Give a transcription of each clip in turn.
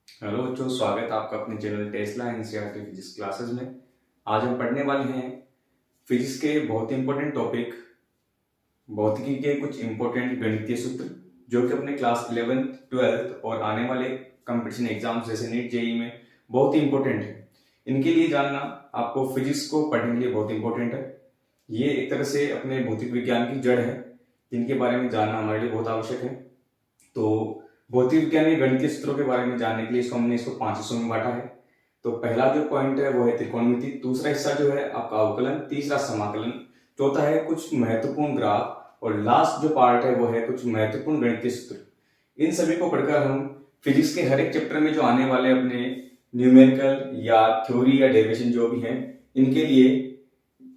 Hello बच्चों, स्वागत है आपका अपने channel Tesla NCERT physics classes में। आज हम पढ़ने वाले हैं फिजिक्स के बहुत इंपॉर्टेंट टॉपिक, भौतिकी के कुछ इंपॉर्टेंट गणितीय सूत्र जो कि अपने क्लास 11th 12th और आने वाले कंपटीशन एग्जाम्स जैसे नीट जेई में बहुत ही इंपॉर्टेंट है। इनके लिए जानना आपको फिजिक्स को पढ़ने के लिए बहुत इंपॉर्टेंट है। ये एक तरह से अपने भौतिक विज्ञान की जड़ है, जिनके बारे में जानना हमारे लिए बहुत आवश्यक है। तो भौतिक विज्ञान के गणितीय सूत्रों के बारे में जानने के लिए हमने इसको 5 हिस्सों में बांटा है। तो पहला जो पॉइंट है वो है त्रिकोणमिति, दूसरा हिस्सा जो है आपका अवकलन, तीसरा समाकलन, चौथा है कुछ महत्वपूर्ण ग्राफ और लास्ट जो पार्ट है वो है कुछ महत्वपूर्ण गणितीय सूत्र। इन सभी को पढ़कर हम फिजिक्स के हर एक चैप्टर में जो आने वाले अपने न्यूमेरिकल या थ्योरी या डेरिवेशन जो भी है, इनके लिए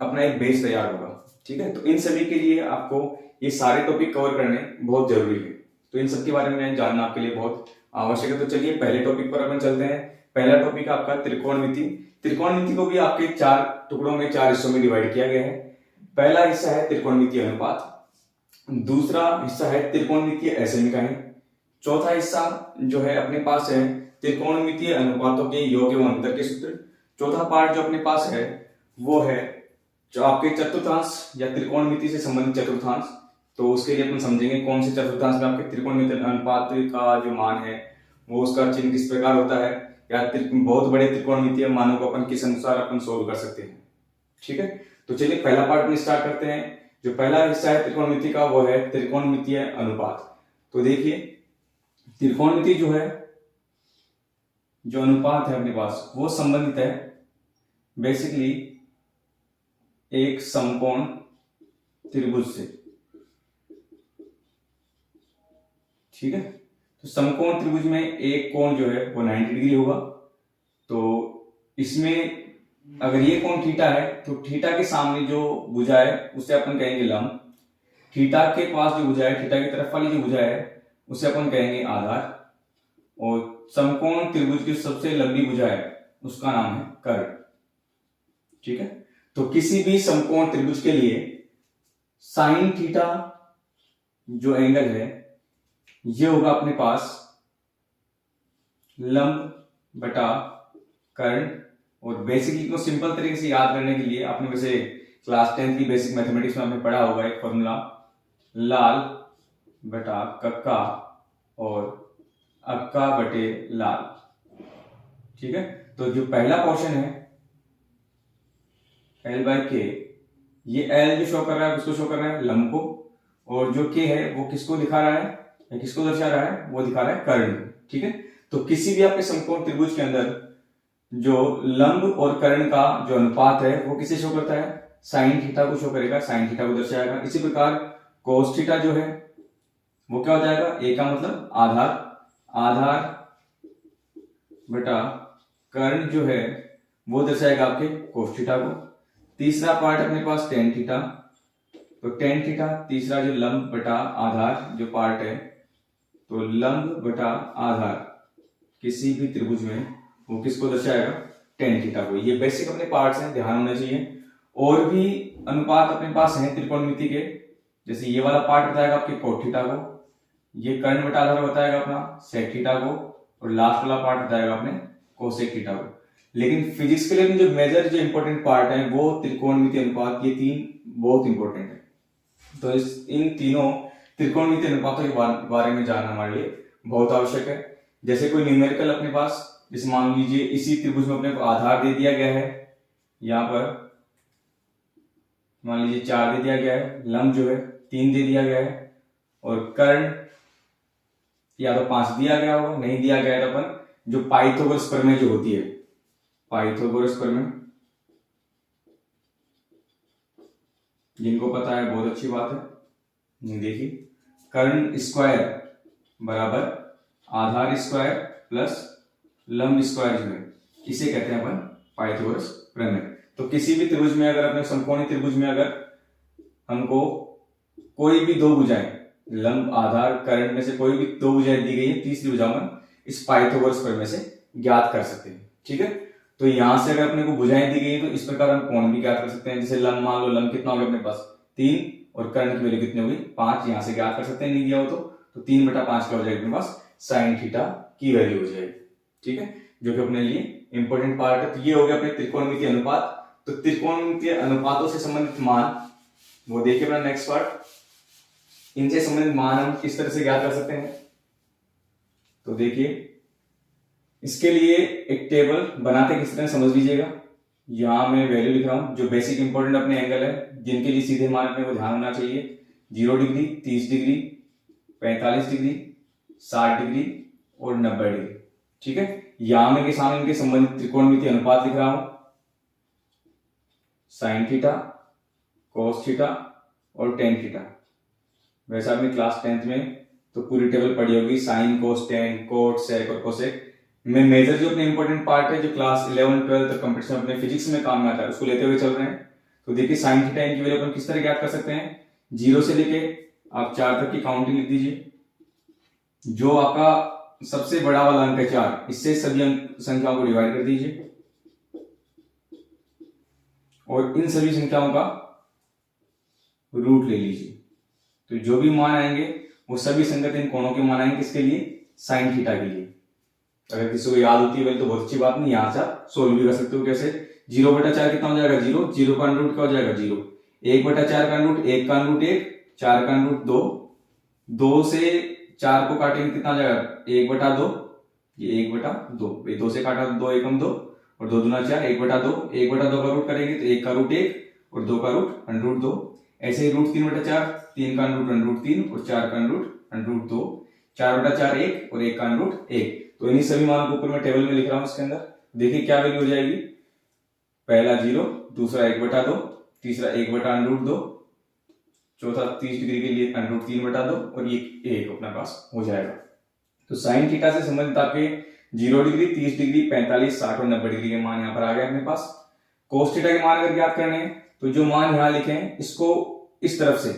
अपना एक बेस तैयार होगा। ठीक है, तो इन सभी के लिए आपको ये सारे टॉपिक कवर करने बहुत जरूरी है। तो इन सब के बारे में जानना आपके लिए बहुत आवश्यक है। तो चलिए पहले टॉपिक पर अपन चलते हैं। पहला टॉपिक आपका त्रिकोणमिति। त्रिकोणमिति को भी आपके 4 टुकड़ों में 4 हिस्सों में डिवाइड किया गया है। पहला हिस्सा है त्रिकोणमितीय अनुपात, दूसरा हिस्सा है त्रिकोणमितीय असमीकरण, चौथा हिस्सा जो है अपने पास है त्रिकोणमितीय अनुपातों के योग एवं अंतर के सूत्र, चौथा पार्ट जो अपने पास है वो है जो आपके चतुर्थांश या त्रिकोणमिति से संबंधित चतुर्थांश। तो उसके लिए अपन समझेंगे कौन से चतुर्थांश में आपके त्रिकोणमितीय अनुपात का जो मान है वो उसका चिन्ह किस प्रकार होता है, या बहुत बड़े त्रिकोणमितीय मानों को अपन किस अनुसार अपन सोल्व कर सकते हैं। ठीक है, तो चलिए पहला पार्ट में स्टार्ट करते हैं। जो पहला हिस्सा है त्रिकोणमिति का वो है त्रिकोणमितीय अनुपात। तो देखिए त्रिकोणमिति जो है, जो अनुपात है अपने पास वो संबंधित है बेसिकली एक समकोण त्रिभुज से। ठीक है, तो समकोण त्रिभुज में एक कोण जो है वो 90 डिग्री होगा। तो इसमें अगर ये कोण थीटा है तो थीटा के सामने जो भुजा है उसे अपन कहेंगे लंब, थीटा के पास जो भुजा है, थीटा की तरफ वाली जो भुजा है उसे अपन कहेंगे आधार, और समकोण त्रिभुज की सबसे लंबी भुजा है उसका नाम है कर्ण। ठीक है, तो किसी भी समकोण त्रिभुज के लिए साइन थीटा जो एंगल है ये होगा अपने पास लंब बटा कर्ण। और बेसिकली को सिंपल तरीके से याद करने के लिए आपने वैसे क्लास 10th की बेसिक मैथमेटिक्स में आपने पढ़ा होगा एक फॉर्मूला, लाल बटा कक्का और अक्का बटे लाल। ठीक है, तो जो पहला पोर्शन है L बाई के, ये L जो शो कर रहा है किसको शो कर रहा है, लंब को, और जो K है वो किसको दिखा रहा है या किसको दर्शा रहा है, वो दिखा रहा है कर्ण। ठीक है, तो किसी भी आपके समकोण त्रिभुज के अंदर जो लंब और कर्ण का जो अनुपात है वो किसे शो करता है, साइन थीटा को शो करेगा, साइन थीटा को दर्शाएगा। इसी प्रकार कोस थीटा जो है वो क्या हो जाएगा, ए का मतलब आधार, आधार बटा कर्ण जो है वो दर्शाएगा आपके कोस थीटा को। तीसरा पार्ट अपने पास टेन थीटा, तो टेन थीटा तीसरा जो लंब बटा आधार जो पार्ट है, तो लंब बटा आधार किसी भी त्रिभुज में वो किसको दर्शाएगा, टेन थीटा को। ये बेसिक अपने पार्ट्स हैं, ध्यान होना चाहिए। और भी अनुपात अपने पास हैं त्रिकोणमिति के, जैसे ये वाला पार्ट बताएगा आपके कोट थीटा को, ये कर्ण बटा आधार बताएगा अपना सेक थीटा को, और लास्ट वाला पार्ट बताएगा अपने कोसेक थीटा को। लेकिन फिजिक्स के लिए जो मेजर जो इंपॉर्टेंट पार्ट है वो त्रिकोणमिति अनुपात, ये 3 बहुत इंपॉर्टेंट है। तो इन तीनों त्रिकोणमिति अनुपातों के बारे में जानना हमारे लिए बहुत आवश्यक है। जैसे कोई न्यूमेरिकल अपने पास, जैसे मान लीजिए इसी त्रिभुज में अपने को आधार दे दिया गया है, यहां पर मान लीजिए 4 दे दिया गया है, लंब जो है 3 दे दिया गया है, और कर्ण या तो 5 दिया गया होगा, नहीं दिया गया है तो अपन जो पाइथागोरस प्रमेय जो होती है, पाइथागोरस प्रमेय, जिनको पता है बहुत अच्छी बात है। देखिए कर्ण स्क्वायर बराबर आधार स्क्वायर प्लस लंब स्क्वायर जो है इसे कहते हैं अपन पाइथागोरस प्रमेय। तो किसी भी त्रिभुज में अगर अपने समकोणी त्रिभुज में अगर हमको कोई भी दो भुजाएं, लंब आधार कर्ण में से कोई भी दो भुजाएं दी गई है, तीसरी भुजा में इस पाइथागोरस प्रमेय से ज्ञात कर सकते हैं। ठीक है, तो यहां से अगर अपने को भुजाएं दी गई है तो इस प्रकार हम कोण भी ज्ञात कर सकते हैं। जैसे लंब मान लो, लंब कितना हो गया अपने पास 3, और कर्ण की वैल्यू कितनी होगी 5, यहां से ज्ञात कर सकते हैं। नहीं दिया हो तो 3 बटा 5 क्या हो जाएगा अपने पास, साइन थीटा की वैल्यू हो जाएगी। ठीक है, जो कि अपने लिए इंपॉर्टेंट पार्ट है। तो ये हो गया अपने त्रिकोणमितीय अनुपात। तो त्रिकोणमितीय अनुपातों से संबंधित मान वो देखिए अपना नेक्स्ट पार्ट। इनसे संबंधित मान हम किस तरह से ज्ञात कर सकते हैं, तो देखिए इसके लिए एक टेबल बनाते किस तरह समझ लीजिएगा। यहां मैं वैल्यू लिख रहा हूं जो बेसिक इंपॉर्टेंट अपने एंगल है, जिनके लिए सीधे मान अपने को ध्यान होना चाहिए। 0 डिग्री, 30 डिग्री, 45 डिग्री, 60 डिग्री और 90 डिग्री। ठीक है, यहां मैं के सामने इनके संबंधित त्रिकोणमितीय अनुपात लिख रहा हूं। साइन थीटा, कॉस थीटा और टेन थीटा। वैसे आपने क्लास 10th में तो पूरी टेबल पढ़ी होगी, साइन, कोस, टेन, कोट, सेक और कोसेक। में मेजर जो अपने इंपॉर्टेंट पार्ट है जो क्लास 11 12 तक कंपटीशन अपने फिजिक्स में काम में आता है उसको लेते हुए चल रहे हैं। तो देखिए साइन थीटा इनकी वैल्यू अपन किस तरह ज्ञात कर सकते हैं। 0 से लेके आप 4 तक की काउंटिंग लिख दीजिए। जो आपका सबसे बड़ा वाला अंक है 4, इससे सभी संख्याओं को डिवाइड कर दीजिए और इन सभी संख्याओं का रूट ले लीजिए। तो जो भी मान आएंगे वो सभी संगत इन कोणों के मान आएंगे किसके लिए, साइन थीटा के लिए। अगर किसी को याद होती है तो बहुत अच्छी बात नहीं, यहां से आप सोल्व भी कर सकते हो। कैसे, 0/4 कितना हो जाएगा 0, 0 का रूट क्या हो जाएगा 0, 1/4 का रूट 1 का रूट 1, 4 का रूट 2, 2 से 4 को काटेंगे कितना हो जाएगा 1/2, ये 1/2, 2 से काटा 2 एकम 2 और 2 दूना 4, 1/2, 1/2 का रूट करेंगे तो 1 का रूट 1 और 2 का रूट √2। ऐसे ही रूट 3/4, 3 का रूट √3 और 4 का रूट √2, 4/4 1 और 1 का रूट 1। तो इन्हीं सभी मानों को ऊपर मैं टेबल में लिख रहा हूं इसके अंदर। देखिए क्या वैल्यू हो जाएगी, पहला 0, दूसरा 1/2, तीसरा 1/√2, चौथा 30 डिग्री के लिए √3/2 और ये 1 अपने पास हो जाएगा। तो साइन थीटा से संबंधित आपके 0 डिग्री, 30 डिग्री, 45, 60 और 90 डिग्री के मान यहाँ पर आ गए अपने पास। कोस थीटा के मान अगर ज्ञात करने हैं तो जो मान यहां लिखे हैं इसको इस तरफ से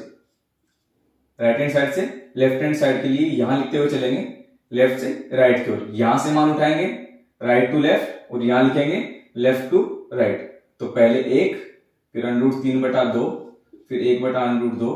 राइट हैंड साइड से लेफ्ट हैंड साइड के लिए यहां लिखते हुए चलेंगे, लेफ्ट से राइट की ओर। यहां से मान उठाएंगे राइट टू लेफ्ट और यहां लिखेंगे लेफ्ट टू राइट। तो पहले 1, फिर √3/2, फिर 1/√2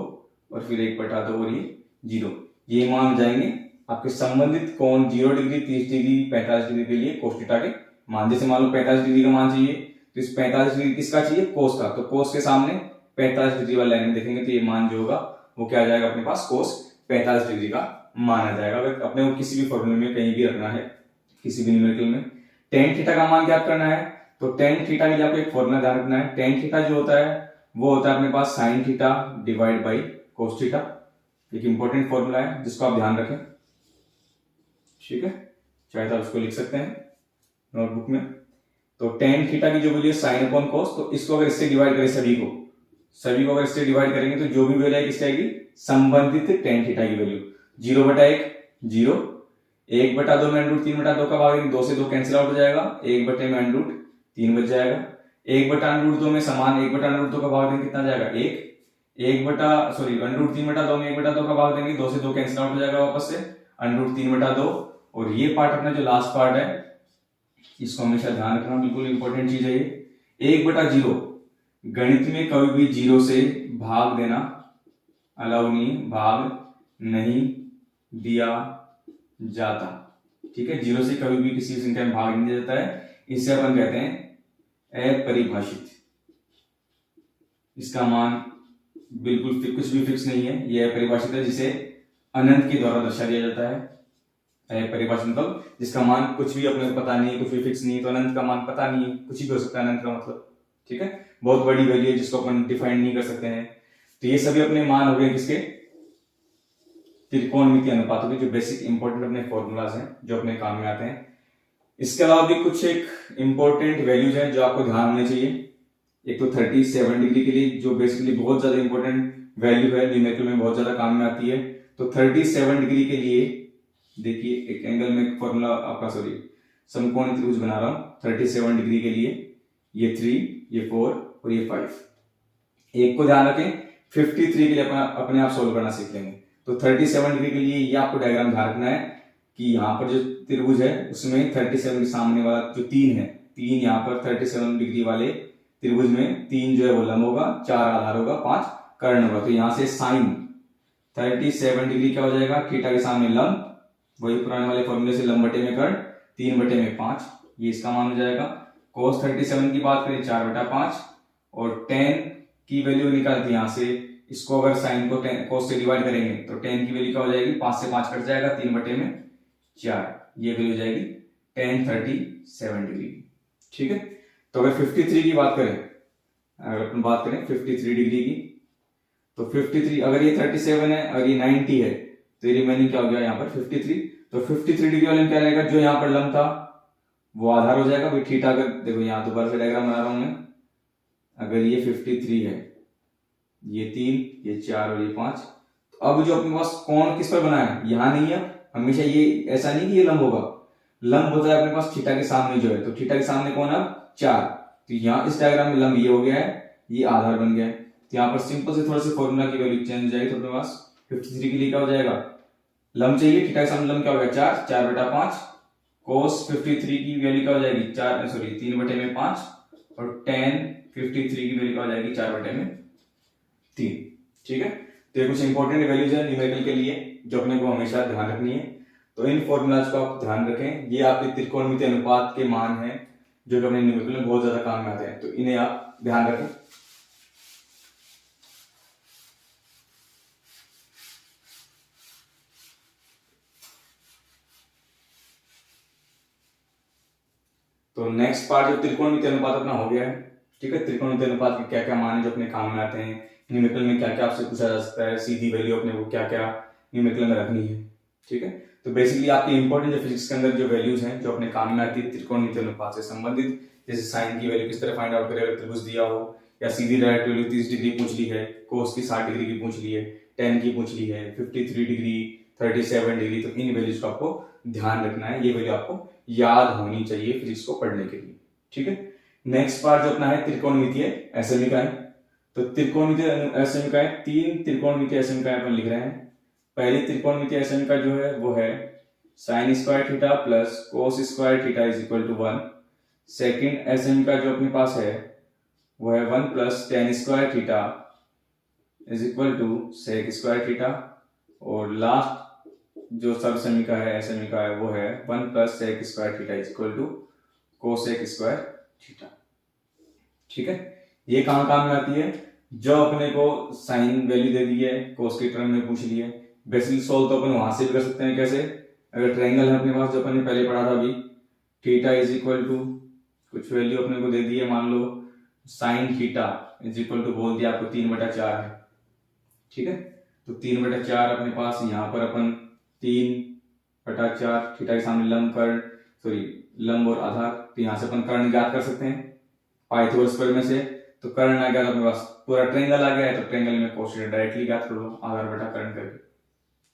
और फिर 1/2 और ये 0। ये मान हो जाएंगे आपके संबंधित कोण 0 डिग्री, 30 डिग्री, 45 डिग्री के लिए कोस थीटा के मान। जैसे मान लो 45 डिग्री का मान चाहिए तो इस 45 डिग्री किसका चाहिए, कोस का। तो कोस के सामने 45 डिग्री वाला लाइन में देखेंगे तो ये मान जो होगा वो क्या आ जाएगा अपने पास, कोस 45 डिग्री का मान आ जाएगा। अगर अपने को किसी भी फॉर्मूले में कहीं भी रखना है, किसी भी न्यूमेरिकल में टेन थीटा का मान ज्ञात करना है तो टेन थीटा के लिए आपको एक फॉर्मूला ध्यान रखना है। टेन थीटा जो होता है वो होता है अपने पास sine theta divide by cos theta. एक इंपॉर्टेंट फॉर्मूला है जिसको आप ध्यान रखें, ठीक है, चाहे तो आप उसको लिख सकते हैं नोटबुक में। तो टेन थीटा की जो वैल्यू है साइन अपॉन कोस, तो इसको अगर इससे डिवाइड करें सभी को अगर इससे डिवाइड करेंगे तो जो भी वैल्यू आएगी किसकी आएगी, संबंधित टेन थीटा की वैल्यू। 0/1 0, 1/2 में √3/2 का भाग 2 से 2 कैंसिल आउट हो जाएगा, 1/में √3 बच जाएगा। 1/√2 में समान 1/√2 का भाग देंगे कितना जाएगा 1, √3/2 में 1/2 का भाग देंगे 2 से 2 कैंसिल आउट हो जाएगा वापस से √3/2। और ये पार्ट अपना जो लास्ट पार्ट है इसको हमेशा ध्यान रखना, बिल्कुल इंपॉर्टेंट चीज है ये। 1/0 गणित में कभी भी 0 से भाग देना अलाउ नहीं, भाग नहीं दिया जाता, ठीक है। 0 से कभी भी किसी संख्या में भाग नहीं दिया जाता है, इसे अपन कहते हैं अपरिभाषित। इसका मान बिल्कुल कुछ भी फिक्स नहीं है, यह अपरिभाषित है जिसे अनंत के द्वारा दर्शा दिया जाता है। परिभाषित मतलब जिसका मान कुछ भी अपने को पता नहीं है, कुछ भी फिक्स नहीं है, तो अनंत का मान पता नहीं है, कुछ भी हो सकता है अनंत का मतलब, ठीक है। बहुत बड़ी वैल्यू है जिसको अपन डिफाइन नहीं कर सकते हैं। तो ये सभी अपने मान हो गए किसके, त्रिकोणमितीय अनुपातों के, जो बेसिक इंपॉर्टेंट अपने फॉर्मूलाज हैं जो अपने काम में आते हैं। इसके अलावा भी कुछ एक इंपॉर्टेंट वैल्यूज हैं जो आपको ध्यान होने चाहिए। एक तो 37 डिग्री के लिए जो बेसिकली बहुत ज्यादा इंपॉर्टेंट वैल्यू है, न्यूमेरिकल में बहुत ज्यादा काम में आती है। तो 37 डिग्री के लिए देखिए एक एंगल में फॉर्मूला आपका समकोण त्रिभुज बना रहा हूं 37 डिग्री के लिए। ये 3, ये 4 और ये 5। एक को ध्यान रखें 53 के लिए अपने आप सोल्व करना सीख लेंगे। तो 37 डिग्री के लिए ये आपको डायग्राम ध्यान रखना है कि यहाँ पर जो त्रिभुज है उसमें 37 के सामने वाला जो 3 है, 3 यहाँ पर 37 डिग्री वाले त्रिभुज में 3 जो है वो लंब होगा, 4 आधार होगा, 5 कर्ण होगा। तो यहाँ से साइन 37 डिग्री क्या हो जाएगा, थीटा के सामने लंब, वही पुराने वाले फॉर्मूले से लंब बटे में कर्ण, 3/5, ये इसका मान हो जाएगा। cos 37 की बात करें 4/5, और tan की वैल्यू निकालती है यहाँ से, इसको अगर साइन को cos से डिवाइड करेंगे तो tan की वैल्यू क्या हो जाएगी, 5 से 5 कट जाएगा, 3/4, ये वैल्यू हो जाएगी tan 37 डिग्री। ठीक है, तो अगर 53 की बात करें, अगर अपन बात करें 53 डिग्री की, तो 53 अगर ये 37 है और ये 90 है, तो ये रिमेनिंग क्या हो गया यहाँ पर 53। तो 53 डिग्री वाले में क्या रहेगा, जो यहाँ पर लंब था वो आधार हो जाएगा भाई थीटा। अगर देखो यहाँ दोबारा से डायग्राम बना रहा हूं मैं, अगर ये 53 है, ये 3, ये 4 और ये 5, तो अब जो अपने पास कोण किस पर बना है, यहाँ नहीं है हमेशा, ये ऐसा नहीं कि ये लंब होगा, लंब होता है अपने पास थीटा के सामने जो है, तो थीटा के सामने कौन है 4, तो यहाँ इस डायग्राम में लंब ये हो गया है, ये आधार बन गया है। तो यहाँ पर सिंपल से थोड़ा सा फॉर्मूला की वैल्यू चेंज हो जाएगी, तो अपने पास 53 के लिए क्या हो जाएगा, लंब चाहिए, थीटा के सामने लंब क्या हो गया 4/5, cos 53 की वैल्यू क्या हो जाएगी 3/5, और tan 53 की वैल्यू क्या हो जाएगी 4/3। ठीक है, तो ये कुछ इंपॉर्टेंट वैल्यूज है न्यूमेरिकल के लिए जो अपने को हमेशा ध्यान रखनी है। तो इन फॉर्मूलाज को आप ध्यान रखें, ये आपके त्रिकोणमितीय अनुपात के मान हैं जो कि अपने न्यूमेरिकल में बहुत ज्यादा काम में आते हैं, तो इन्हें आप ध्यान रखें। तो नेक्स्ट पार्ट जो त्रिकोणमितीय अनुपात अपना हो गया है। ठीक है, त्रिकोणमितीय अनुपात के क्या क्या मान है जो अपने काम में आते हैं, न्यूमेरिकल में क्या क्या आपसे पूछा जा सकता है, सीधी वैल्यू अपने को क्या क्या न्यूमेरिकल में रखनी है। ठीक है, तो बेसिकली आपकी इंपॉर्टेंट जो फिजिक्स के अंदर जो वैल्यूज हैं जो अपने काम में आती है त्रिकोणमितीय अनुपात से संबंधित, जैसे साइन की वैल्यू किस तरह फाइंड आउट करें अगर त्रिभुज दिया हो, या सीधी डायरेक्ट वैल्यू 30 डिग्री पूछ ली है, कोस की 60 डिग्री की पूछ ली है, tan की पूछ ली है, 53 डिग्री, 37 डिग्री, तो इन वैल्यूज को आपको ध्यान रखना है, ये वैल्यू आपको याद होनी चाहिए फिजिक्स को पढ़ने के लिए। ठीक है, नेक्स्ट पार्ट जो अपना है त्रिकोणमितीय असमीकरण। तो त्रिकोणमितीय असमीकरण, 3 त्रिकोणमितीय असमीकरण अपन लिख रहे हैं। पहली त्रिकोणमितीय असमीकरण जो है वो है sin square theta plus cos square theta is equal to 1। Second असमीकरण जो अपने पास है वो है 1 plus tan square theta is equal to sec square theta, और लास्ट जो सब समीकरण है असमीकरण है वो है 1 plus sec square theta is equal to cosec square theta. ठीक है, ये कहाँ काम में आती है, जो अपने को साइन वैल्यू दे दी है cos के टर्म में पूछ ली है, बेसिकली सोल्व तो अपन वहां से भी कर सकते हैं। कैसे, अगर ट्रायंगल है अपने पास जो अपन ने पहले पढ़ा था अभी, थीटा इज इक्वल टू कुछ वैल्यू अपने को दे दी है, मान लो sine theta is equal to बोल दिया आपको 3/4 है। ठीक है, तो 3/4 अपने पास यहाँ पर अपन 3/4 थीटा के सामने लंब और आधार, तो यहाँ से अपन कर्ण ज्ञात कर सकते हैं पाइथागोरस प्रमेय में से। तो कर्ण आ गया तो अपने पास पूरा ट्रायंगल आ गया है, तो ट्रायंगल में कोस थीटा डायरेक्टली ज्ञात कर लो आधार बटा कर्ण करके।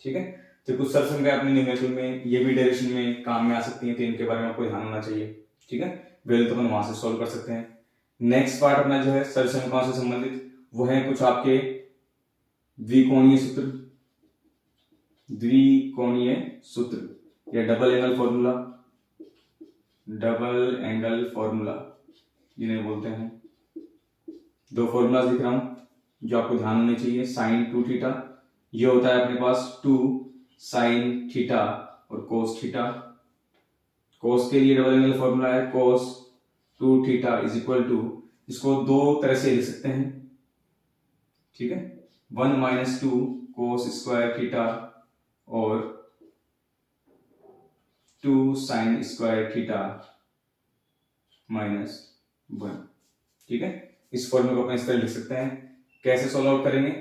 ठीक है, तो कुछ सरसंख्या अपने न्यूमेरिकल में ये भी डायरेक्शन में काम में आ सकती है, तो इनके बारे में आपको ध्यान होना चाहिए। ठीक है, वैल्यू तो अपन वहां से सॉल्व कर सकते हैं। नेक्स्ट पार्ट अपना जो है सरसंख्याओं से संबंधित वो है कुछ आपके द्विकोणीय सूत्र या डबल एंगल फॉर्मूला जिन्हें बोलते हैं। दो फॉर्मूला लिख रहा हूं जो आपको ध्यान होने चाहिए। साइन 2 थीटा, ये होता है अपने पास 2 साइन थीटा और कोस थीटा। कोस के लिए डबल एंगल फॉर्मूला है कोस 2 थीटा इज इक्वल टू, इसको दो तरह से लिख सकते हैं। ठीक है, 1 माइनस 2 कोस स्क्वायर थीटा और 2 साइन स्क्वायर थीटा माइनस 1। ठीक है, इस फॉर्मूले को अपन इस तरह लिख सकते हैं। कैसे सॉल्व आउट करेंगे,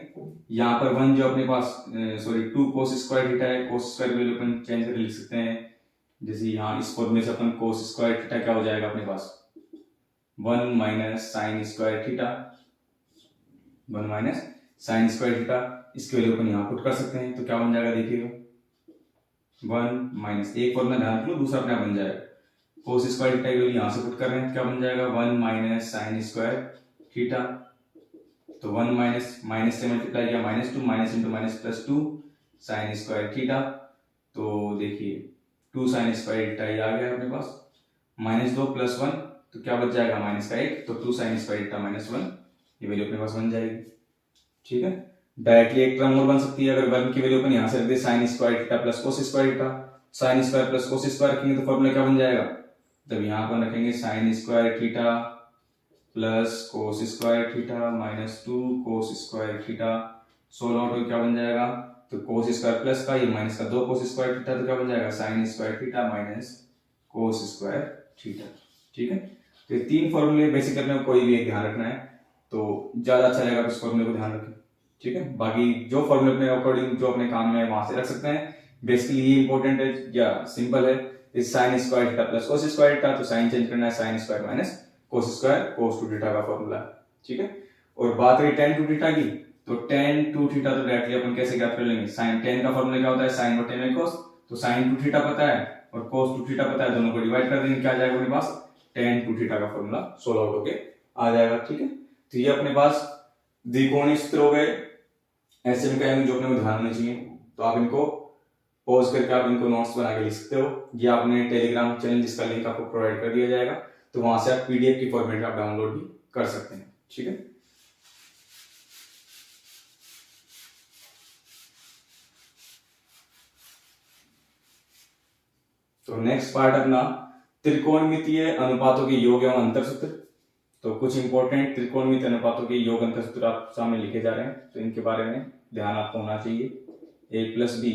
यहाँ पर 1 जो अपने पास 2 कोस स्क्वायर थीटा है, कोस स्क्वायर वैल्यू अपन चेंज करके लिख सकते हैं। जैसे यहाँ इस फॉर्मूले से अपन कोस स्क्वायर थीटा क्या हो जाएगा अपने पास 1 minus sign square theta, 1 minus sign square theta, इसकी वैल्यू अपन यहाँ पुट कर सकते हैं। तो क्या बन जाएगा देखिएगा 1 माइनस, एक फॉर्मूला ध्यान रख लो, दूसरा अपने आप बन जाएगा। कोस स्क्वायर थीटा की वैल्यू यहाँ से पुट कर रहे हैं, क्या बन जाएगा 1 माइनस साइन स्क्वायर थीटा। तो 1 माइनस से मल्टीप्लाई किया -2, minus into minus plus 2 sign square theta. तो देखिए 2 साइन स्क्वायर थीटा ये आ गया अपने पास, -2 प्लस 1 तो क्या बच जाएगा -1, तो 2 साइन स्क्वायर थीटा -1, ये वैल्यू अपने पास बन जाएगी। ठीक है, डायरेक्टली एक टर्म और बन सकती है, अगर 1 की वैल्यू अपन यहाँ से रख दे sine square theta plus cos square theta, sine square plus cos square रखेंगे तो फॉर्मूला क्या बन जाएगा, तब यहाँ पर रखेंगे sign square theta plus cos square theta minus 2 कोस स्क्वायर थीटा, सोल्व आउट क्या बन जाएगा, तो कोस स्क्वायर प्लस का ये माइनस का 2 कोस स्क्वायर थीटा, तो क्या बन जाएगा sign square theta minus cos square theta. ठीक है, तो ये 3 फॉर्मूले बेसिक अपने को कोई भी एक ध्यान रखना है तो ज्यादा अच्छा रहेगा, इस फॉर्मूले को ध्यान रखें। ठीक है, बाकी जो फॉर्मूले अपने अकॉर्डिंग जो अपने काम में वहां से रख सकते हैं। बेसिकली ये इंपॉर्टेंट है या सिंपल है, इस sine square theta plus cos square theta, तो साइन चेंज करना है sine square minus cos square cos two theta का फॉर्मूला। ठीक है, और बात रही tan टू थीटा की, तो tan टू थीटा तो डायरेक्टली अपन कैसे ज्ञात कर लेंगे, साइन tan का फॉर्मूला क्या होता है साइन बटे में कोस, तो साइन टू थीटा पता है और कोस टू थीटा पता है, दोनों को डिवाइड कर देंगे, क्या आ जाएगा अपने पास tan टू थीटा का फॉर्मूला सोल्व आउट होके आ जाएगा। ठीक है, तो ये अपने पास द्विकोणीय सूत्र हो गए, ऐसे में कहेंगे जो अपने को ध्यान होने चाहिए, तो आप इनको पॉज करके आप इनको नोट्स बना के लिख सकते हो, ये आपने टेलीग्राम चैनल जिसका लिंक आपको प्रोवाइड कर दिया जाएगा, तो वहां से आप पीडीएफ की फॉर्मेट में आप डाउनलोड भी कर सकते हैं। ठीक है, तो नेक्स्ट पार्ट अपना त्रिकोणमितीय अनुपातों के योग एवं अंतर सूत्र। तो कुछ इंपॉर्टेंट त्रिकोणमितीय अनुपातों के योग अंतर सूत्र आप सामने लिखे जा रहे हैं, तो इनके बारे में ध्यान आपको होना चाहिए। a प्लस बी,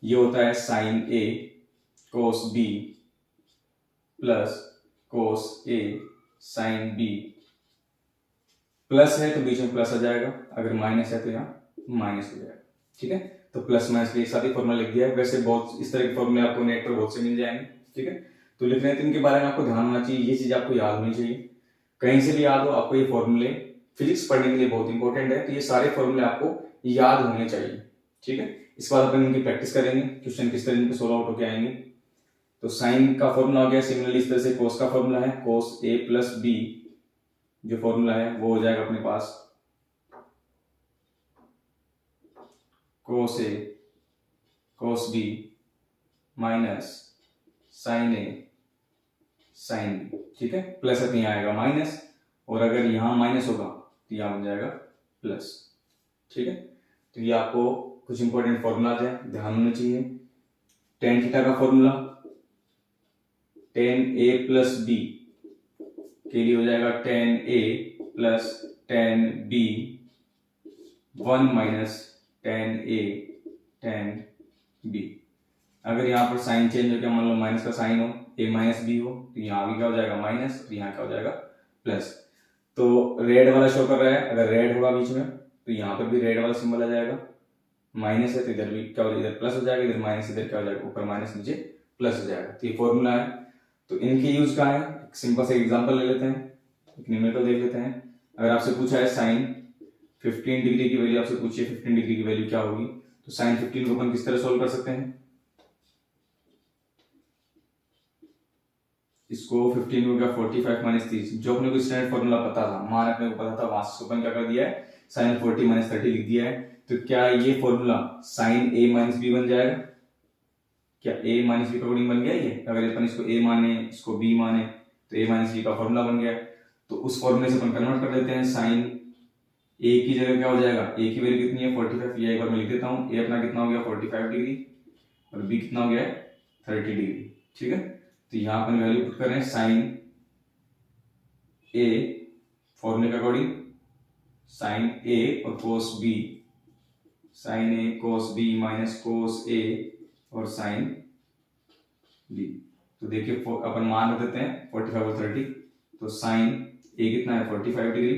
ये होता है sine a cos b plus cos a sine b, plus है तो बीच में प्लस आ जाएगा, अगर माइनस है तो यहाँ माइनस हो जाएगा। ठीक है, तो प्लस माइनस के एक साथ ही फॉर्मूला लिख दिया है, वैसे बहुत इस तरह के फॉर्मूले आपको नेट पर बहुत से मिल जाएंगे। ठीक है, तो लिख रहे हैं तो इनके बारे में आपको ध्यान होना चाहिए, ये चीज आपको याद होनी चाहिए, कहीं से भी याद हो आपको, ये फॉर्मूले फिजिक्स पढ़ने के लिए बहुत इंपॉर्टेंट है, तो ये सारे फॉर्मूले आपको याद होने चाहिए। ठीक है, इस बार अपन इनकी प्रैक्टिस करेंगे, क्वेश्चन किस तरह इनके सोल्व आउट होके आएंगे। तो साइन का फॉर्मूला हो गया, सिमिलरली इस तरह से कोस का फॉर्मूला है, कोस a प्लस बी जो फॉर्मूला है वो हो जाएगा अपने पास cos a cos b minus sine a sine b। ठीक है, प्लस है तो यहाँ आएगा माइनस, और अगर यहाँ माइनस होगा तो यहाँ बन जाएगा प्लस। ठीक है, तो ये आपको कुछ इंपॉर्टेंट फॉर्मूलाज है, ध्यान होना चाहिए। tan थीटा का formula tan a plus b के लिए हो जाएगा tan a plus tan b 1 minus tan a tan b। अगर यहाँ पर साइन चेंज हो गया, मान लो माइनस का साइन हो, a माइनस बी हो, तो यहाँ भी क्या हो जाएगा माइनस, और यहाँ क्या हो जाएगा प्लस। तो रेड वाला शो कर रहा है, अगर रेड होगा बीच में तो यहाँ पर भी रेड वाला सिंबल आ जाएगा, माइनस है तो इधर भी क्या हो जाएगा, इधर प्लस हो जाएगा, इधर माइनस, इधर क्या हो जाएगा ऊपर माइनस नीचे प्लस हो जाएगा। तो ये फॉर्मूला है, तो इनके यूज का है, सिंपल से एग्जांपल ले लेते हैं, एक न्यूमेरिकल देख लेते हैं। अगर आपसे पूछा है साइन 15 डिग्री की वैल्यू, आपसे पूछिए 15 डिग्री की वैल्यू क्या होगी, तो साइन 15 को अपन किस तरह सोल्व कर सकते हैं, इसको 15 हो गया 45 माइनस 30, जो अपने को स्टैंडर्ड फॉर्मूला पता था, मान अपने को पता था, वहां से अपन क्या कर दिया है साइन 40 माइनस 30 लिख दिया है। तो क्या ये formula sine a minus B बन जाएगा, क्या a माइनस बी का अकॉर्डिंग बन गया ये, अगर अपन इसको a माने इसको b माने तो a माइनस बी का फॉर्मूला बन गया। तो उस फॉर्मूले से अपन कन्वर्ट कर देते हैं, साइन a की जगह क्या हो जाएगा, a की वैल्यू कितनी है 45, ये एक बार मैं लिख देता हूँ, a अपना कितना हो गया 45 डिग्री और b कितना हो गया 30 डिग्री। ठीक है, तो यहाँ अपन वैल्यू पुट कर रहे हैं साइन a फॉर्मूले के अकॉर्डिंग साइन a और cos b, sine a cos b minus cos a और साइन b। तो देखिए अपन मान रख देते हैं 45 और 30, तो साइन a कितना है 45 डिग्री,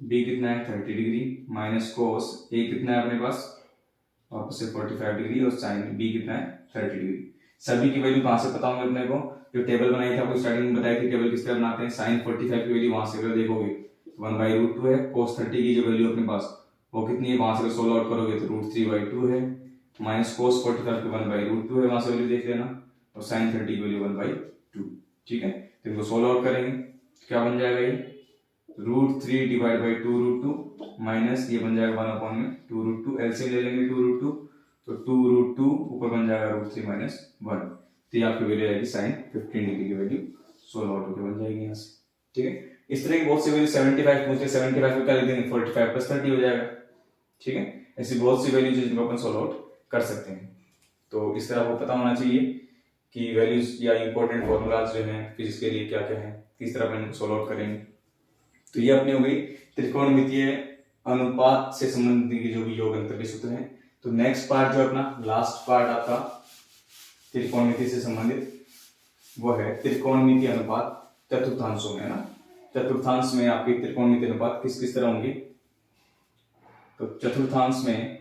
b कितना है 30 डिग्री माइनस कोस a कितना है अपने पास वापस से 45 डिग्री और साइन b कितना है 30 डिग्री। सभी की वैल्यू कहां से पता होंगे अपने को, जो टेबल बनाई थी आपको स्टार्टिंग में बताई थी, टेबल किस तरह बनाते हैं, साइन 45 की वैल्यू वहां से अगर देखोगे 1/√2 है, कोस 30 की जो वैल्यू अपने पास वो कितनी है, वहां से अगर सोल्व आउट करोगे तो √3/2 है, माइनस कोस 45 की 1/√2 है, वहां से वैल्यू देख लेना, और साइन 30 की वैल्यू 1/2। ठीक है, तो इनको सोल्व आउट करेंगे क्या बन जाएगा, ये √3/2√2 माइनस ये बन जाएगा 1/2, एलसीएम ले लेंगे 2√2, तो 2√2 ऊपर बन जाएगा √3 माइनस 1, तो ये आपकी वैल्यू आएगी साइन 15 डिग्री की वैल्यू सोल्व आउट होकर बन जाएगी यहाँ से। ठीक है, इस तरह की बहुत सी वैल्यू 75 पूछे, 75 को क्या लिख देंगे 45 + 30 हो जाएगा। ठीक है, ऐसी बहुत सी वैल्यू जिनको अपन सोल्व आउट कर सकते हैं। तो इस तरह आपको पता होना चाहिए कि वैल्यूज या इंपॉर्टेंट फॉर्मूलाज जो हैं फिजिक्स के लिए क्या क्या है, किस तरह अपन इनको सॉल्व आउट करेंगे। तो ये अपनी हो गई त्रिकोणमितीय अनुपात से संबंधित जो भी योग अंतर के सूत्र हैं। तो नेक्स्ट पार्ट जो अपना लास्ट पार्ट आपका त्रिकोणमिति से संबंधित वो है त्रिकोणमिति अनुपात चतुर्थांशों में, है ना। चतुर्थांश में आपके त्रिकोणमिति अनुपात किस किस तरह होंगे। तो चतुर्थांश में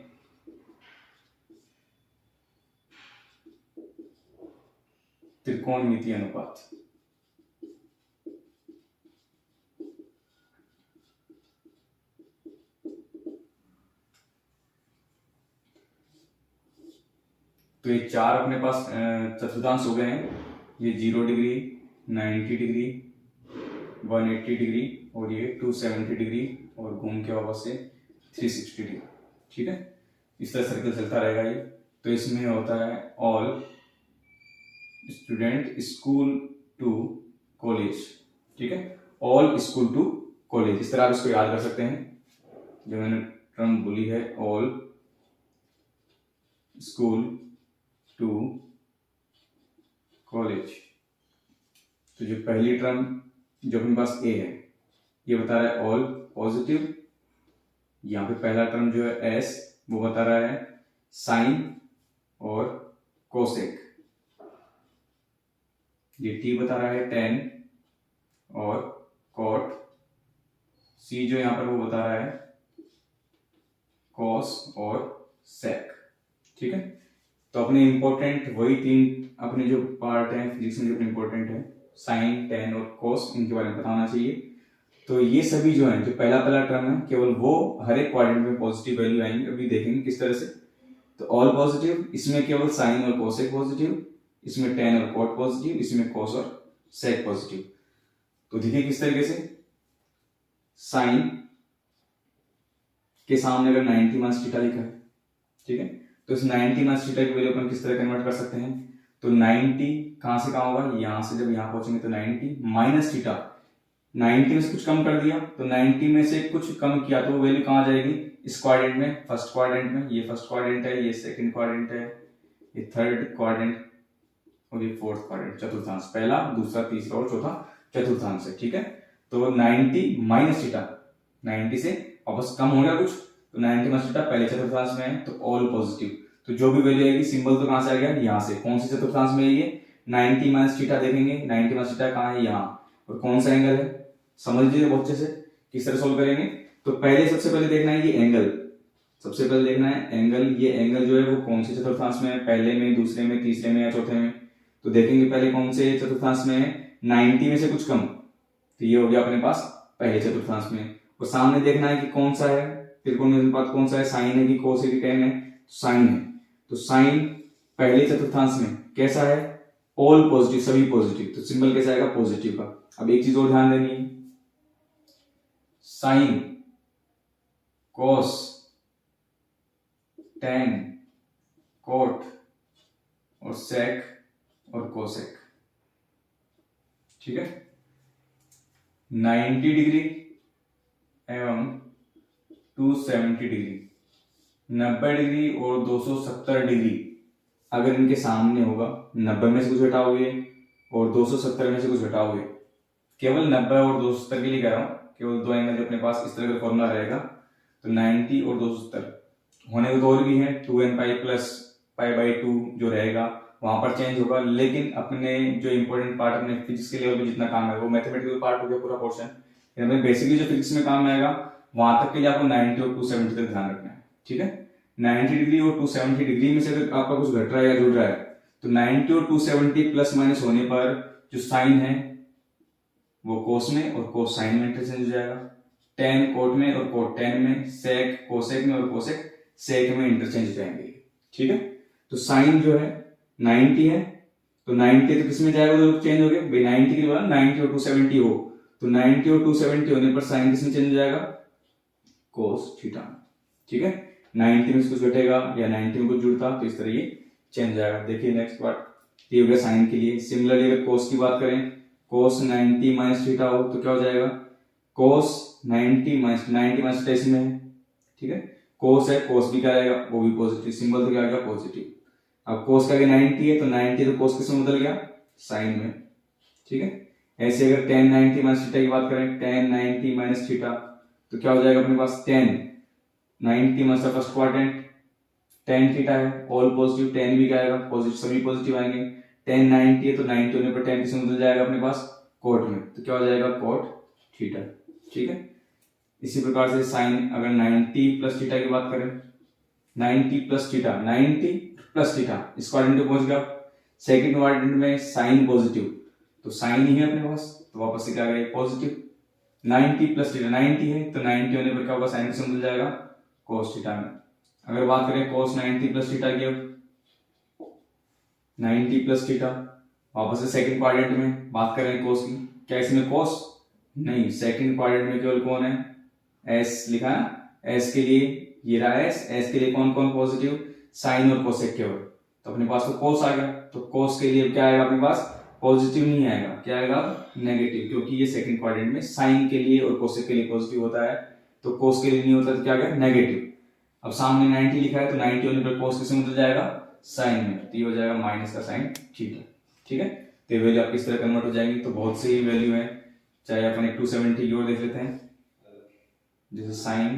त्रिकोणमिति अनुपात तो ये चार अपने पास चतुर्थांश हो गए हैं। ये 0 डिग्री, 90 डिग्री, 180 डिग्री और ये 270 डिग्री और घूम के वापस से 360 डिग्री। ठीक है, इस तरह सर्कल चलता रहेगा ये। तो इसमें होता है all student school to college. ठीक है, ऑल स्कूल टू कॉलेज, इस तरह आप इसको याद कर सकते हैं। जो मैंने टर्म बोली है ऑल स्कूल टू कॉलेज। तो जो पहली टर्म जो अपने पास ए है ये बता रहा है ऑल पॉजिटिव। यहाँ पे पहला टर्म जो है एस वो बता रहा है साइन और कोसेक। ये टी बता रहा है टेन और कॉट। सी जो यहाँ पर वो बता रहा है कॉस और सेक। ठीक है, तो अपने इंपॉर्टेंट वही तीन अपने जो पार्ट हैं फिजिक्स में जो अपने इंपॉर्टेंट है साइन, टेन और कॉस, इनके बारे में पता होना चाहिए। तो ये सभी जो है जो पहला टर्म है केवल वो हर एक क्वाड्रेंट में पॉजिटिव वैल्यू आएंगे। अभी देखेंगे किस तरह से। तो ऑल पॉजिटिव, इसमें केवल साइन और कोसेक पॉजिटिव, इसमें टेन और कॉट पॉजिटिव, इसमें कॉस और सेक पॉजिटिव। तो देखिए किस तरीके से साइन के सामने अगर 90 माइनस थीटा लिखा है, ठीक है, तो इस 90 माइनस थीटा की वैल्यू अपन किस तरह कन्वर्ट कर सकते हैं। तो 90 कहां से कहां होगा, यहां से जब यहां पहुंचेंगे तो 90 माइनस थीटा, 90 में से कुछ कम कर दिया तो 90 में से कुछ कम किया तो वो वैल्यू कहां जाएगी, इस क्वाड्रेंट में, फर्स्ट क्वाड्रेंट में। ये फर्स्ट क्वाड्रेंट है, ये सेकंड क्वाड्रेंट है, ये थर्ड क्वाड्रेंट और ये फोर्थ क्वाड्रेंट, चतुर्थांश, पहला, दूसरा, तीसरा और चौथा चतुर्थांश है। ठीक है, तो 90 माइनस थीटा, 90 से वापस कम हो गया कुछ, तो 90 माइनस थीटा पहले चतुर्थांश में है तो ऑल पॉजिटिव। तो जो भी वैल्यू आएगी सिंबल तो कहां से आ गया, यहां से। कौन सी चतुर्थांश में है ये, 90 माइनस थीटा देखेंगे, 90 माइनस थीटा कहां है, यहाँ। और कौन सा एंगल है, समझ लीजिए बहुत अच्छे से किस तरह सोल्व करेंगे। तो पहले सबसे पहले देखना है ये एंगल, सबसे पहले देखना है एंगल। ये एंगल जो है वो कौन से चतुर्थांश में है, पहले में, दूसरे में, तीसरे में या चौथे में। तो देखेंगे पहले कौन से चतुर्थांश में है, 90 में से कुछ कम, तो ये हो गया अपने पास पहले चतुर्थांश में। और सामने देखना है कि कौन सा है त्रिकोणमिति अनुपात, कौन सा है, साइन है कि कोस है कि टेन है, साइन है। तो साइन पहले चतुर्थांश में कैसा है, ऑल पॉजिटिव, सभी पॉजिटिव, तो सिंबल कैसा आएगा, पॉजिटिव का। अब एक चीज और ध्यान देनी है, साइन, कोस, टेन, कोट और सेक और कोसेक। ठीक है, 90 डिग्री एवं 270 डिग्री, 90 डिग्री और 270 डिग्री अगर इनके सामने होगा, 90 में से कुछ घटाओगे और 270 में से कुछ घटाओगे, केवल 90 और 270 के लिए कह रहा हूं, केवल दो एंगल अपने पास इस तरह का फॉर्मूला रहेगा। तो 90 और 270 होने को तो और भी है, 2n pi plus pi by 2 जो रहेगा वहां पर चेंज होगा, लेकिन अपने जो इंपॉर्टेंट पार्ट अपने फिजिक्स के लेवल पे जितना काम है वो मैथमेटिकल पार्ट हो गया पूरा पोर्शन। बेसिकली जो फिजिक्स में काम आएगा वहां तक के लिए आपको 90 और 270 तक ध्यान रखना है। ठीक है, 90 डिग्री और 270 डिग्री में से अगर आपका कुछ घट रहा है या जुड़ रहा है तो 90 और 270 प्लस माइनस होने पर जो साइन है वो कोस में और कोस साइन में इंटरचेंज हो जाएगा, टेन कोट में और कोट टेन में, सेक कोसेक में और कोसेक सेक में इंटरचेंज हो जाएंगे। ठीक है, तो साइन जो है 90 है तो 90 तो किसमें जाएगा, तो चेंज हो गया भाई, 90 के बाद 90 और 270 हो तो 90 और 270 होने पर साइन किसमें चेंज हो जाएगा, कोस थीटा। ठीक है, 90 में से कुछ घटेगा या 90 में कुछ जुड़ता तो इस तरह ये चेंज जाएगा। देखिए नेक्स्ट पार्ट ये हो गया साइन के लिए। सिमिलरली अगर कोस की बात करें, कोस 90 माइनस थीटा हो तो क्या हो जाएगा, कोस 90 माइनस थीटा इसमें है। ठीक है, कोस है, कोस भी क्या आएगा, वो भी पॉजिटिव, सिंबल तो क्या आएगा, पॉजिटिव। अब कोस का 90 है तो 90 तो कोस किस में बदल गया, साइन में, ठीक है। ऐसे अगर tan 90 माइनस थीटा की बात करें, tan 90 माइनस थीटा तो क्या हो जाएगा अपने पास, tan 90 मतलब फर्स्ट क्वाड्रेंट tan थीटा है, ऑल पॉजिटिव, tan भी क्या आएगा पॉजिटिव, सभी पॉजिटिव आएंगे। tan 90 है तो 90 होने पर tan किसमें बदल जाएगा अपने पास, कोट में, तो क्या हो जाएगा कोट थीटा, ठीक है। इसी प्रकार से साइन अगर 90 प्लस थीटा की बात करें, 90 प्लस थीटा, 90 प्लस थीटा इस क्वाड्रेंट पे पहुंच गया, सेकंड क्वाड्रेंट में साइन पॉजिटिव तो साइन ही है अपने पास, तो वापस से क्या आ गया पॉजिटिव। 90 प्लस थीटा, 90 है तो 90 होने पर क्या होगा, साइन किसमें बदल जाएगा, कोस थीटा में। अगर बात करें कोस 90 प्लस थीटा की, अब 90 प्लस थीटा वापस से सेकंड क्वाड्रेंट में बात करें कोस की, क्या इसमें कोस नहीं, सेकंड क्वाड्रेंट में केवल कौन है, एस लिखा है, एस के लिए ये रहा एस के लिए कौन कौन पॉजिटिव, साइन और कोसेक केवल, तो अपने पास तो कोस आ गया, तो कोस के लिए क्या आएगा अपने पास, पॉजिटिव नहीं आएगा, क्या आएगा नेगेटिव, क्योंकि ये सेकंड क्वाड्रेंट में साइन के लिए और कोसेक के लिए पॉजिटिव होता है, तो कोस के लिए नहीं होता, तो क्या आ गया नेगेटिव। अब सामने 90 लिखा है तो 90 होने पर कोस किसमें बदल जाएगा, साइन में, तो ये हो जाएगा माइनस का साइन थीटा, ठीक है। तो ये वैल्यू आपकी इस तरह कन्वर्ट हो जाएंगी, तो बहुत सी वैल्यू है, चाहे अपन एक 270 की ओर देख लेते हैं, जैसे साइन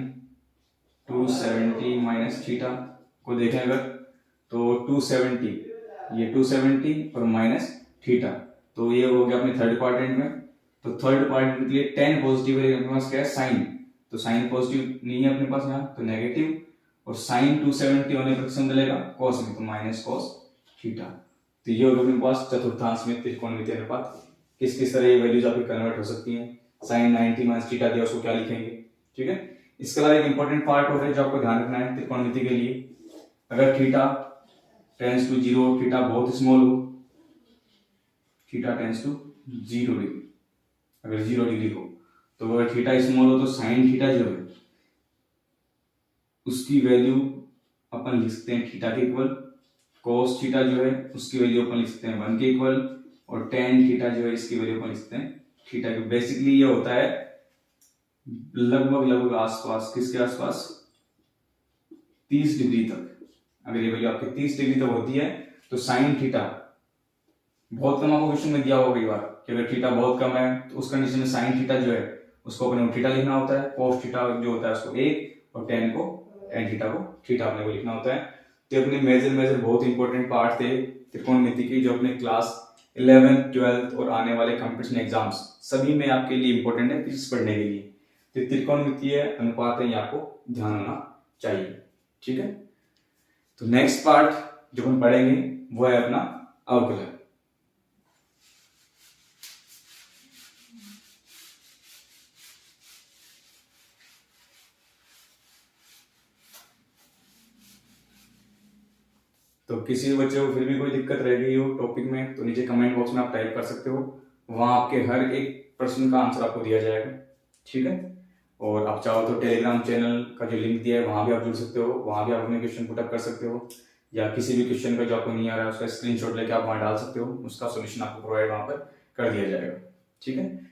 270 माइनस थीटा को देखें अगर, तो 270 ये 270 और माइनस थीटा, तो ये हो गया अपने थर्ड क्वाड्रेंट में, तो थर्ड क्वाड्रेंट के लिए tan पॉजिटिव है, अपने पास क्या है साइन, तो साइन पॉजिटिव नहीं है अपने पास यहाँ, तो नेगेटिव, और साइन 270 होने पर किसमें बदलेगा, कोस में, तो माइनस कोस थीटा। तो ये होगा अपने पास चतुर्थांश में त्रिकोणमितीय अनुपात, किस किस तरह ये वैल्यूज आपकी कन्वर्ट हो सकती हैं। साइन 90 माइनस थीटा दिया उसको क्या लिखेंगे, ठीक है। इसके अलावा एक इंपॉर्टेंट पार्ट हो रहा है जो आपको ध्यान रखना है त्रिकोणमिति के लिए, अगर थीटा टेंस टू 0, थीटा बहुत स्मॉल हो, थीटा टेंस टू 0 डिग्री, अगर 0 डिग्री हो, तो अगर थीटा स्मॉल हो तो साइन थीटा जो है उसकी वैल्यू अपन लिख सकते हैं थीटा के इक्वल, कोस थीटा जो है उसकी वैल्यू अपन लिख सकते हैं 1 के इक्वल, और tan थीटा जो है इसकी वैल्यू अपन लिख सकते हैं थीटा के। बेसिकली ये होता है लगभग आसपास, किसके आसपास, 30 डिग्री तक, अगर ये वैल्यू आपकी 30 डिग्री तक होती है तो साइन थीटा बहुत कम, आपको क्वेश्चन में दिया होगा कई बार कि अगर थीटा बहुत कम है तो उस कंडीशन में साइन थीटा जो है उसको अपने को थीटा लिखना होता है, कोस थीटा जो होता है उसको 1, और tan थीटा को थीटा अपने को लिखना होता है। तो अपने मेजर बहुत इंपॉर्टेंट पार्ट थे त्रिकोणमिति की, जो अपने क्लास 11th 12th और आने वाले कंपटीशन एग्जाम्स सभी में आपके लिए इंपॉर्टेंट है फिजिक्स पढ़ने के लिए। तो त्रिकोणमितीय अनुपात है, आपको ध्यान होना चाहिए, ठीक है। तो नेक्स्ट पार्ट जो हम पढ़ेंगे वो है अपना अवकलन। तो किसी बच्चे को फिर भी कोई दिक्कत रह गई हो टॉपिक में तो नीचे कमेंट बॉक्स में आप टाइप कर सकते हो, वहां आपके हर एक प्रश्न का आंसर आपको दिया जाएगा, ठीक है। और आप चाहो तो टेलीग्राम चैनल का जो लिंक दिया है वहां भी आप जुड़ सकते हो, वहां भी आप अपने क्वेश्चन पुटअप कर सकते हो, या किसी भी क्वेश्चन का जो आपको नहीं आ रहा है उसका स्क्रीनशॉट लेके आप वहां डाल सकते हो, उसका सोल्यूशन आपको प्रोवाइड वहां पर कर दिया जाएगा, ठीक है।